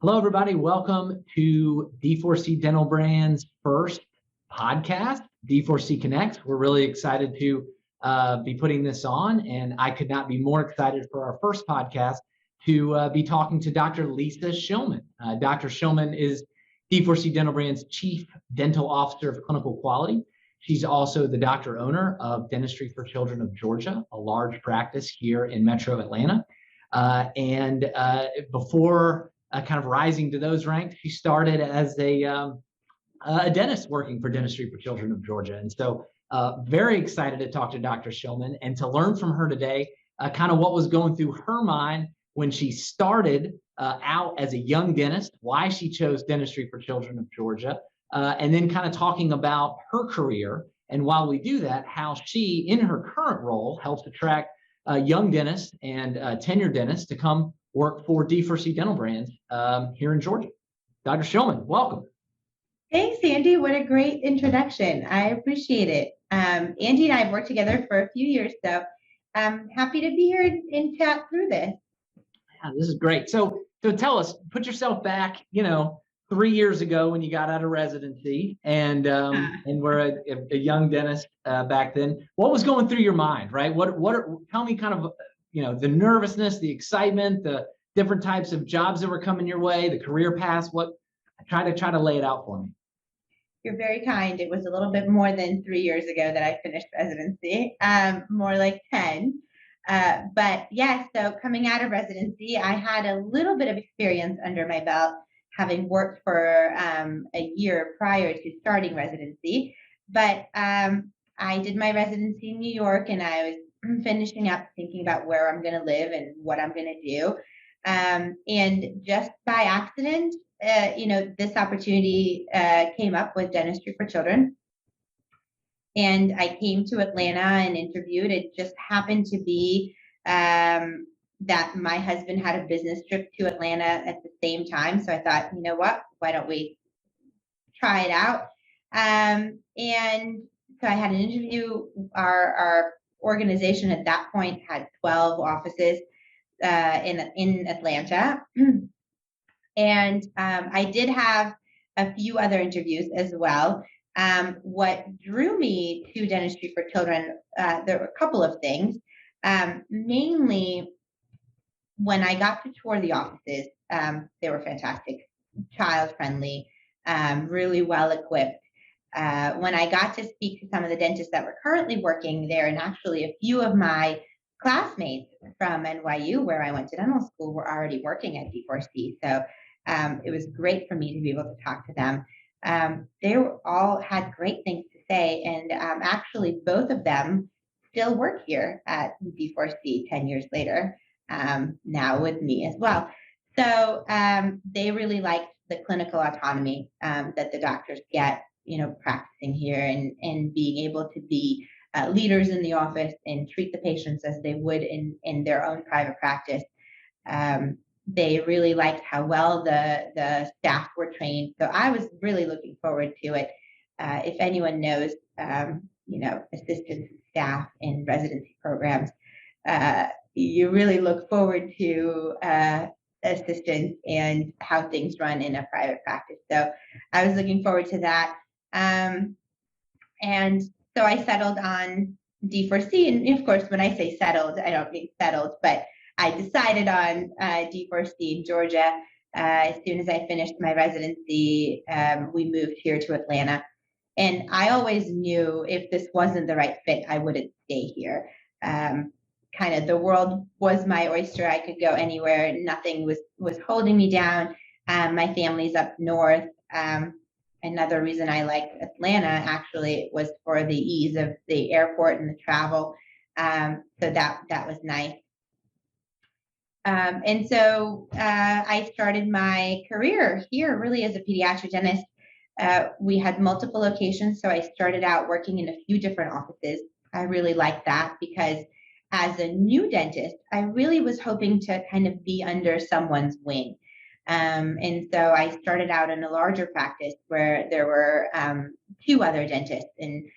Hello, everybody. Welcome to D4C Dental Brand's first podcast, D4C Connect. We're really excited to be putting this on, and I could not be more excited for our first podcast to be talking to Dr. Lisa Shilman. Dr. Shilman is D4C Dental Brand's Chief Dental Officer of Clinical Quality. She's also the doctor owner of Dentistry for Children of Georgia, a large practice here in Metro Atlanta. Before kind of rising to those ranks, she started as a dentist working for Dentistry for Children of Georgia. And so very excited to talk to Dr. Shilman and to learn from her today kind of what was going through her mind when she started out as a young dentist, why she chose Dentistry for Children of Georgia, and then kind of talking about her career. And while we do that, how she, in her current role, helps attract young dentists and tenured dentists to come work for D4C Dental Brands here in Georgia. Dr. Shilman, welcome. Thanks, Andy. What a great introduction. I appreciate it. Andy and I have worked together for a few years, so I'm happy to be here and chat through this. Yeah, this is great. So tell us, put yourself back, 3 years ago when you got out of residency and were a young dentist back then. What was going through your mind, right? Tell me kind of, the nervousness, the excitement, the different types of jobs that were coming your way, the career paths. Try to lay it out for me. You're very kind. It was a little bit more than 3 years ago that I finished residency, more like 10. But yeah, so coming out of residency, I had a little bit of experience under my belt, having worked for a year prior to starting residency. But I did my residency in New York, and I was finishing up thinking about where I'm going to live and what I'm going to do. And just by accident, this opportunity came up with Dentistry for Children. And I came to Atlanta and interviewed. It just happened to be that my husband had a business trip to Atlanta at the same time. So I thought, you know what, why don't we try it out? And so I had an interview. Our organization at that point had 12 offices in Atlanta. And I did have a few other interviews as well. What drew me to Dentistry for Children, there were a couple of things. Mainly, when I got to tour the offices, they were fantastic, child-friendly, really well-equipped. When I got to speak to some of the dentists that were currently working there, and actually a few of my classmates from NYU, where I went to dental school, were already working at D4C. So it was great for me to be able to talk to them. They all had great things to say, and actually both of them still work here at D4C 10 years later, now with me as well. So they really liked the clinical autonomy that the doctors get, practicing here and being able to be leaders in the office and treat the patients as they would in their own private practice. They really liked how well the staff were trained. So I was really looking forward to it. If anyone knows, assistants and staff in residency programs, you really look forward to assistance and how things run in a private practice. So I was looking forward to that. And so I settled on D4C. And of course, when I say settled, I don't mean settled, but I decided on D4C in Georgia. As soon as I finished my residency, we moved here to Atlanta. And I always knew if this wasn't the right fit, I wouldn't stay here. Kind of the world was my oyster. I could go anywhere. Nothing was holding me down. My family's up north. Another reason I liked Atlanta actually was for the ease of the airport and the travel. So that was nice. And so I started my career here really as a pediatric dentist. We had multiple locations, so I started out working in a few different offices. I really liked that because as a new dentist, I really was hoping to kind of be under someone's wing. And so I started out in a larger practice where there were 2 other dentists, and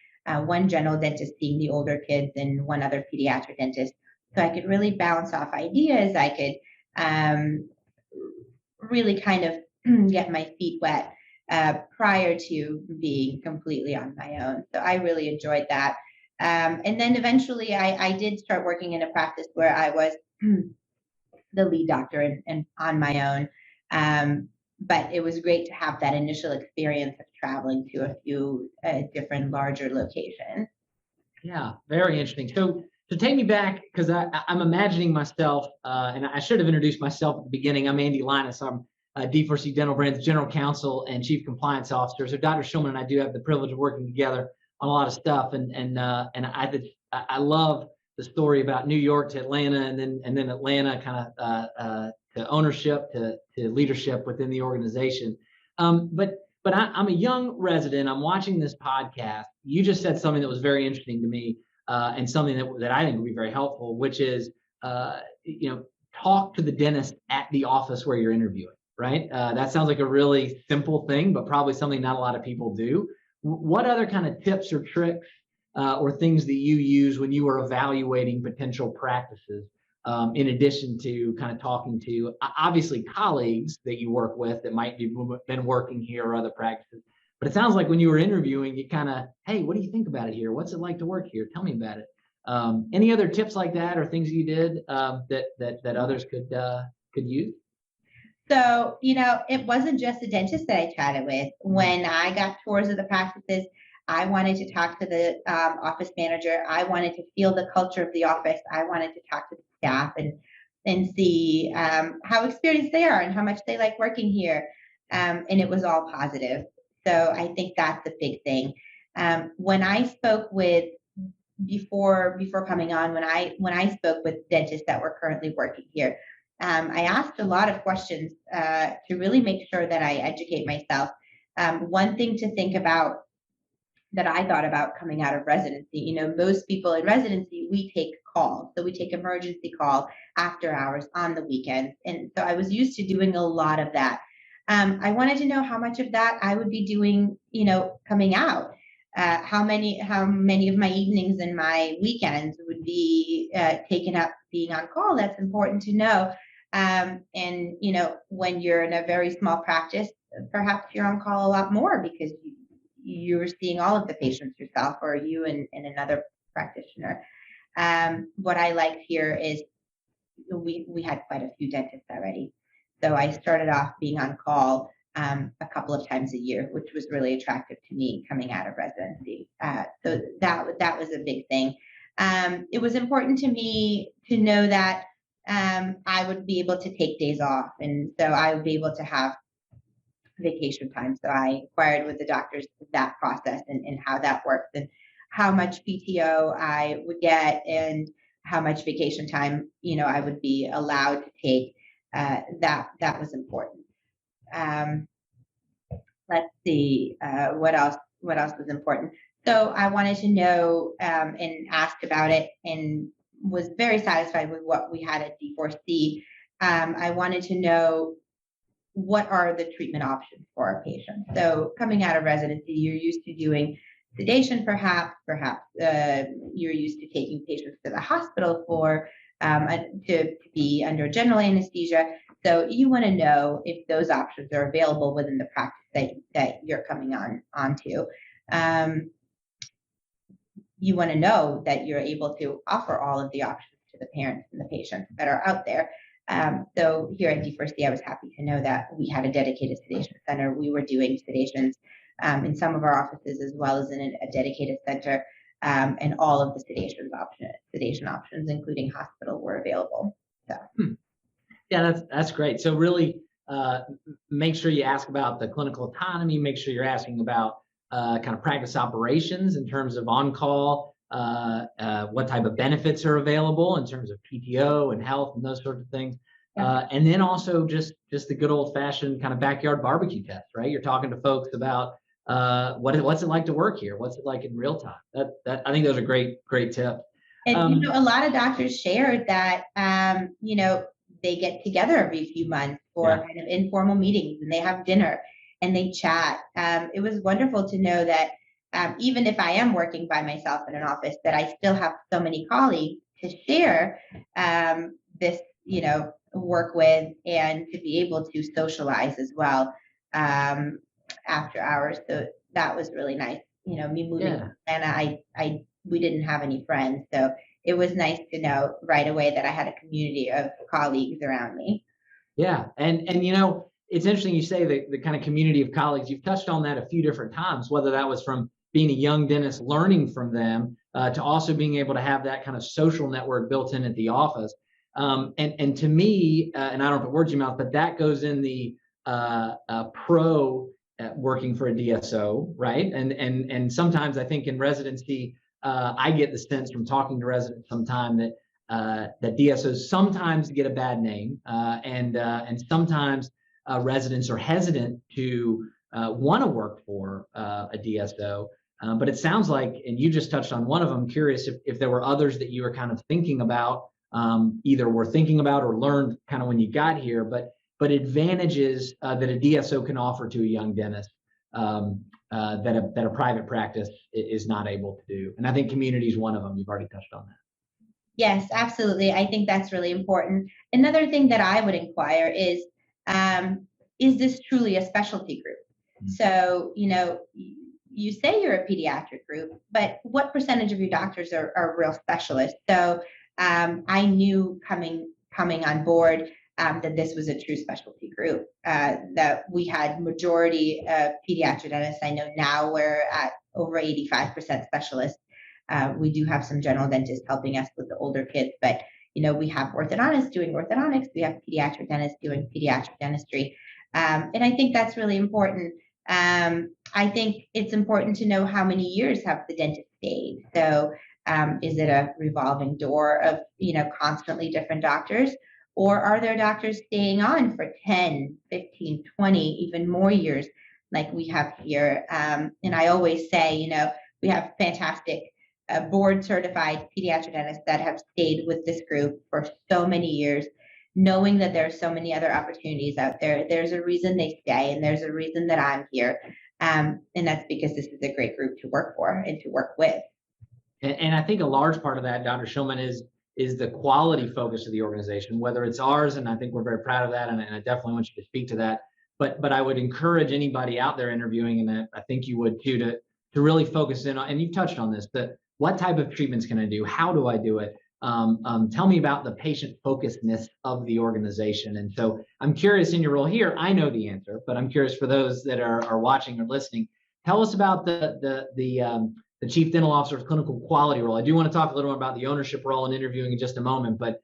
one general dentist seeing the older kids and one other pediatric dentist. So I could really bounce off ideas. I could really kind of get my feet wet prior to being completely on my own. So I really enjoyed that. And then eventually I did start working in a practice where I was the lead doctor and on my own. But it was great to have that initial experience of traveling to a few different larger locations. Yeah, very interesting. So take me back, because I'm imagining myself, and I should have introduced myself at the beginning. I'm Andy Lyness. I'm D4C Dental Brand's General Counsel and Chief Compliance Officer. So Dr. Shilman and I do have the privilege of working together on a lot of stuff, and I love the story about New York to Atlanta, and then Atlanta kind of to ownership to leadership within the organization. But I'm a young resident. I'm watching this podcast. You just said something that was very interesting to me, and something that I think would be very helpful, which is, talk to the dentist at the office where you're interviewing, right? That sounds like a really simple thing, but probably something not a lot of people do. What other kind of tips or tricks or things that you use when you are evaluating potential practices, in addition to kind of talking to obviously colleagues that you work with that might be been working here or other practices? But it sounds like when you were interviewing, you kind of, hey, what do you think about it here? What's it like to work here? Tell me about it. Any other tips like that, or things you did that others could use? So, it wasn't just the dentist that I chatted with. When I got tours of the practices, I wanted to talk to the office manager. I wanted to feel the culture of the office. I wanted to talk to the staff and see how experienced they are and how much they like working here. And it was all positive. So I think that's a big thing. When I spoke with before coming on, when I spoke with dentists that were currently working here, I asked a lot of questions to really make sure that I educate myself. One thing to think about that I thought about coming out of residency, most people in residency, we take calls. So we take emergency call after hours on the weekends. And so I was used to doing a lot of that. I wanted to know how much of that I would be doing, coming out. How many of my evenings and my weekends would be taken up being on call. That's important to know. And when you're in a very small practice, perhaps you're on call a lot more because you're seeing all of the patients yourself, or you and another practitioner. What I liked here is we had quite a few dentists already. So I started off being on call a couple of times a year, which was really attractive to me coming out of residency. So that was a big thing. It was important to me to know that I would be able to take days off. And so I would be able to have vacation time. So I inquired with the doctors that process and how that works, and how much PTO I would get and how much vacation time, I would be allowed to take. That was important. Let's see, what else was important. So I wanted to know and asked about it, and was very satisfied with what we had at D4C. I wanted to know, what are the treatment options for our patients? So coming out of residency, you're used to doing sedation, perhaps you're used to taking patients to the hospital for to be under general anesthesia. So you want to know if those options are available within the practice that you're coming onto. You want to know that you're able to offer all of the options to the parents and the patients that are out there. So here at D4C, I was happy to know that we had a dedicated sedation center. We were doing sedations in some of our offices, as well as in a dedicated center, and all of the sedation options, including hospital, were available. So, yeah, that's great. So really, make sure you ask about the clinical autonomy. Make sure you're asking about kind of practice operations in terms of on-call. What type of benefits are available in terms of PTO and health and those sorts of things. Yeah. And then also just the good old fashioned kind of backyard barbecue test, right? You're talking to folks about what's it like to work here? What's it like in real time? That I think those are great tips. And a lot of doctors shared that they get together every few months for kind of informal meetings, and they have dinner and they chat. It was wonderful to know that even if I am working by myself in an office, that I still have so many colleagues to share this, work with and to be able to socialize as well after hours. So that was really nice. Me moving to Yeah. Atlanta, we didn't have any friends, so it was nice to know right away that I had a community of colleagues around me. Yeah. And it's interesting you say the kind of community of colleagues. You've touched on that a few different times, whether that was from being a young dentist, learning from them, to also being able to have that kind of social network built in at the office. And to me, and I don't put words in your mouth, but that goes in the pro working for a DSO, right? And sometimes I think in residency, I get the sense from talking to residents sometime that DSOs sometimes get a bad name, and sometimes residents are hesitant to want to work for a DSO. But it sounds like, and you just touched on one of them. Curious if there were others that you were kind of thinking about, either were thinking about or learned kind of when you got here, but advantages that a DSO can offer to a young dentist, that a private practice is not able to do. And I think community is one of them. You've already touched on that. Yes, absolutely. I think that's really important. Another thing that I would inquire is this truly a specialty group? So, you say you're a pediatric group, but what percentage of your doctors are real specialists? So, I knew coming on board that this was a true specialty group, that we had majority of pediatric dentists. I know now we're at over 85% specialists. We do have some general dentists helping us with the older kids, but we have orthodontists doing orthodontics. We have pediatric dentists doing pediatric dentistry, and I think that's really important. I think it's important to know how many years have the dentist stayed. So, is it a revolving door of constantly different doctors, or are there doctors staying on for 10, 15, 20, even more years, like we have here? And I always say, we have fantastic board certified pediatric dentists that have stayed with this group for so many years, knowing that there are so many other opportunities out there. There's a reason they stay, and there's a reason that I'm here. And that's because this is a great group to work for and to work with. And I think a large part of that, Dr. Shilman, is the quality focus of the organization, whether it's ours, and I think we're very proud of that, and I definitely want you to speak to that. But I would encourage anybody out there interviewing, and I think you would too, to really focus in on, and you've touched on this, that what type of treatments can I do? How do I do it? Tell me about the patient focusedness of the organization. And so I'm curious, in your role here, I know the answer, but I'm curious for those that are watching or listening. Tell us about the chief dental officer's clinical quality role. I do want to talk a little more about the ownership role and interviewing in just a moment, but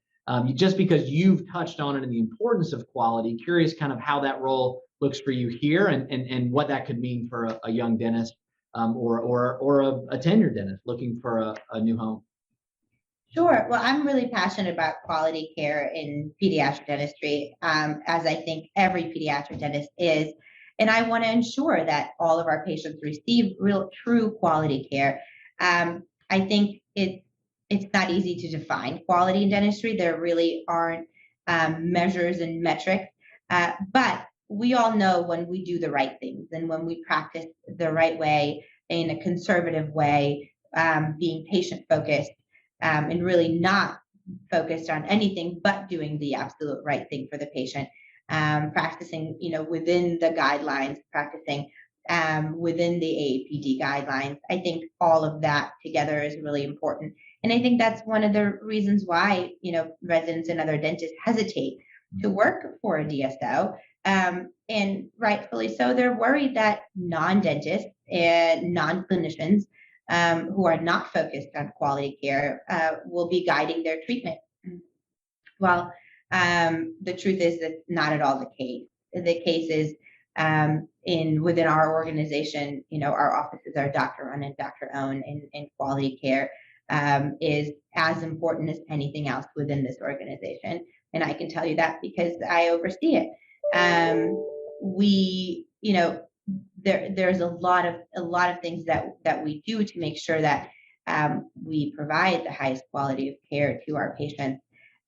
just because you've touched on it and the importance of quality, curious kind of how that role looks for you here, and what that could mean for a young dentist, or a tenured dentist looking for a new home. Sure. Well, I'm really passionate about quality care in pediatric dentistry, as I think every pediatric dentist is. And I want to ensure that all of our patients receive real, true quality care. I think it's not easy to define quality in dentistry. There really aren't measures and metrics, but we all know when we do the right things and when we practice the right way in a conservative way, being patient focused, and really not focused on anything but doing the absolute right thing for the patient, practicing, within the guidelines, practicing within the AAPD guidelines. I think all of that together is really important. And I think that's one of the reasons why, residents and other dentists hesitate to work for a DSO. And rightfully so, they're worried that non-dentists and non-clinicians who are not focused on quality care will be guiding their treatment. Well, the truth is that's not at all the case. The case is within our organization, our offices are doctor run and doctor owned, and quality care is as important as anything else within this organization. And I can tell you that because I oversee it. There's a lot of things that we do to make sure that we provide the highest quality of care to our patients.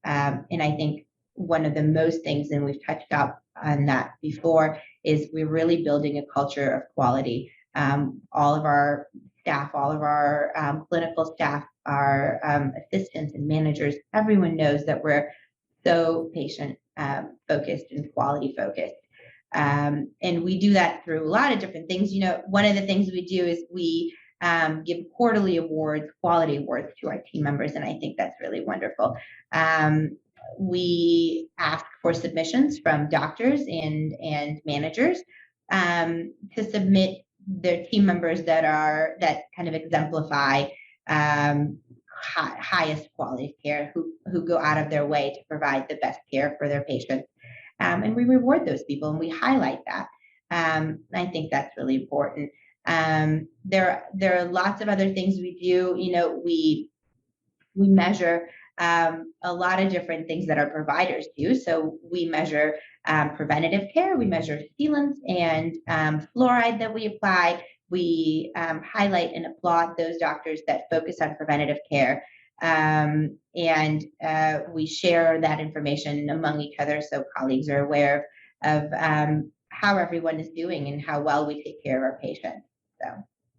And I think one of the most things, and we've touched up on that before, is we're really building a culture of quality. All of our staff, all of our clinical staff, our assistants and managers, everyone knows that we're so patient focused and quality focused. And we do that through a lot of different things. One of the things we do is we give quarterly awards, quality awards to our team members, and I think that's really wonderful. We ask for submissions from doctors and managers to submit their team members that kind of exemplify highest quality care, who go out of their way to provide the best care for their patients. And we reward those people and we highlight that. I think that's really important. There are lots of other things we do. We measure a lot of different things that our providers do. So we measure preventative care, we measure sealants and fluoride that we apply. We highlight and applaud those doctors that focus on preventative care. And we share that information among each other so colleagues are aware of how everyone is doing and how well we take care of our patients. So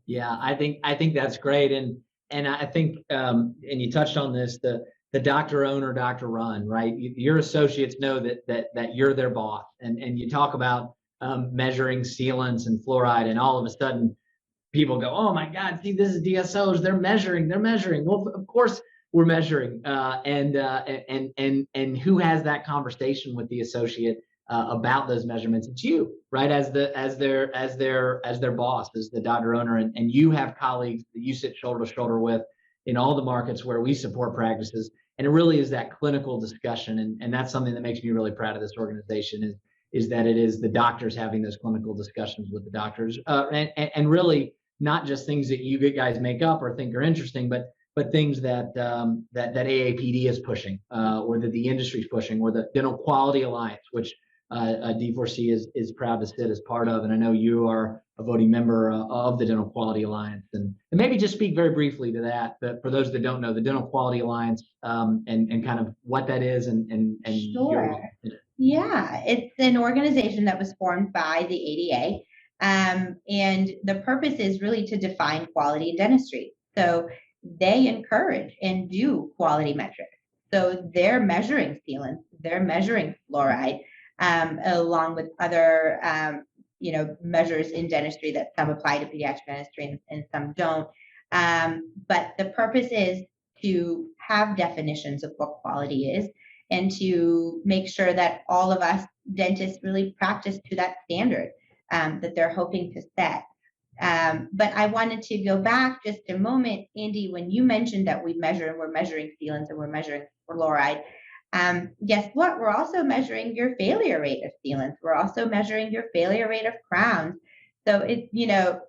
yeah, I think that's great. And I think and you touched on this, the doctor own or doctor run, right? Your associates know that you're their boss, and you talk about measuring sealants and fluoride, and all of a sudden people go, oh my God, see, this is DSOs. They're measuring. Well, of course we're measuring. And who has that conversation with the associate about those measurements? It's you, right? As their boss, as the doctor owner, and you have colleagues that you sit shoulder to shoulder with in all the markets where we support practices. And it really is that clinical discussion. And that's something that makes me really proud of this organization is that it is the doctors having those clinical discussions with the doctors, and really not just things that you guys make up or think are interesting, but things that AAPD is pushing, or that the industry is pushing, or the Dental Quality Alliance, which D4C is proud to sit as part of. And I know you are a voting member of the Dental Quality Alliance, and maybe just speak very briefly to that. But for those that don't know, the Dental Quality Alliance, and kind of what that is, and sure. Yeah, it's an organization that was formed by the ADA. And the purpose is really to define quality in dentistry. So they encourage and do quality metrics. So they're measuring sealants, they're measuring fluoride, along with other measures in dentistry that some apply to pediatric dentistry and some don't. But the purpose is to have definitions of what quality is, and to make sure that all of us dentists really practice to that standard that they're hoping to set. But I wanted to go back just a moment, Andy, when you mentioned that we're measuring sealants and we're measuring fluoride. Guess what? We're also measuring your failure rate of sealants. We're also measuring your failure rate of crowns. So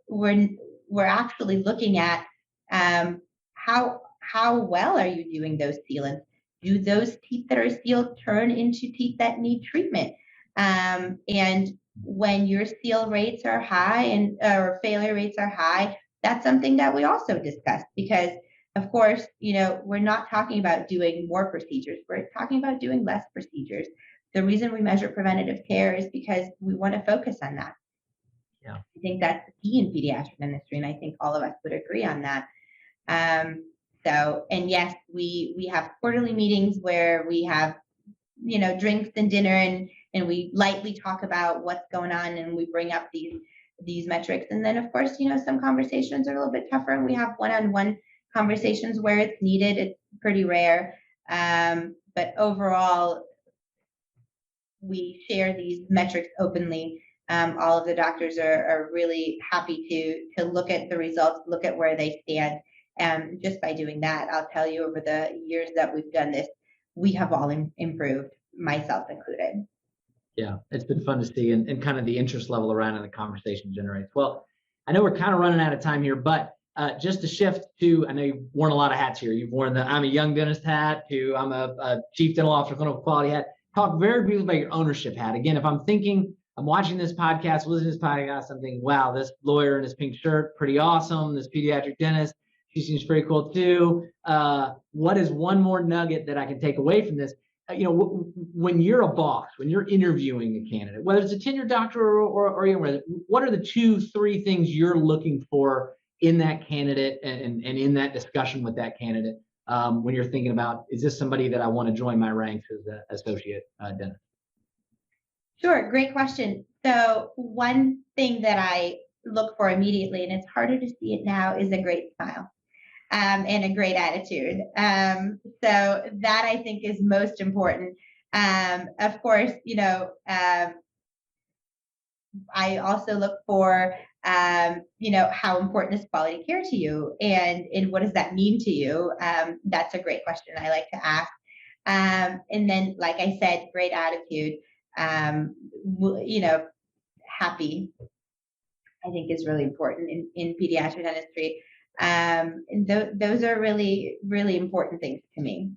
we're actually looking at how well are you doing those sealants? Do those teeth that are sealed turn into teeth that need treatment? And when your seal rates are high or failure rates are high, that's something that we also discuss, because of course, we're not talking about doing more procedures. We're talking about doing less procedures. The reason we measure preventative care is because we want to focus on that. Yeah, I think that's the key in pediatric dentistry, and I think all of us would agree on that. And yes, we have quarterly meetings where we have, drinks and dinner, and we lightly talk about what's going on, and we bring up these metrics. And then of course, some conversations are a little bit tougher, and we have one-on-one conversations where it's needed. It's pretty rare. But overall, we share these metrics openly. All of the doctors are really happy to look at the results, look at where they stand. And just by doing that, I'll tell you, over the years that we've done this, we have all improved, myself included. Yeah, it's been fun to see, and kind of the interest level around and the conversation generates. Well, I know we're kind of running out of time here, but just to shift to, I know you've worn a lot of hats here. You've worn the I'm a young dentist hat to I'm a chief dental officer, clinical quality hat. Talk very briefly about your ownership hat. Again, if I'm watching this podcast, listening to this podcast, I'm thinking, wow, this lawyer in his pink shirt, pretty awesome. This pediatric dentist, she seems pretty cool too. What is one more nugget that I can take away from this? When you're a boss, when you're interviewing a candidate, whether it's a tenured doctor or young resident, what are the 2-3 things you're looking for in that candidate and in that discussion with that candidate, when you're thinking about, is this somebody that I want to join my ranks as an associate dentist? Sure, great question. So one thing that I look for immediately, and it's harder to see it now, is a great smile. And a great attitude. So that I think is most important. Of course, I also look for, how important is quality care to you, and what does that mean to you? That's a great question I like to ask. And then, like I said, great attitude. Happy, I think, is really important in pediatric dentistry. And those are really, really important things to me.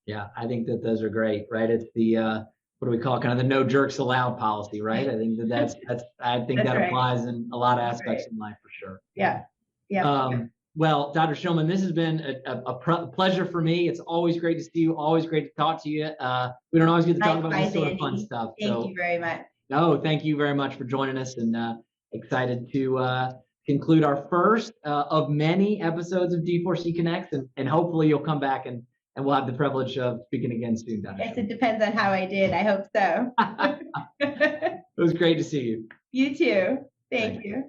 Yeah, I think that those are great, right? It's the what do we call it? Kind of the no jerks allowed policy, right? I think that's I think That's that right. applies in a lot of That's aspects right. of life for sure. Yeah. Yeah. Well, Dr. Shilman, this has been a pleasure for me. It's always great to see you. Always great to talk to you. We don't always get to talk about this Likewise, sort of fun Andy. stuff. Thank So, you very much. no, thank you very much for joining us, and excited to conclude our first of many episodes of D4C Connects, and hopefully you'll come back and we'll have the privilege of speaking again soon, Dr. Yes, it depends on how I did. I hope so. Shilman. It was great to see you. You too. Thank Thanks. you.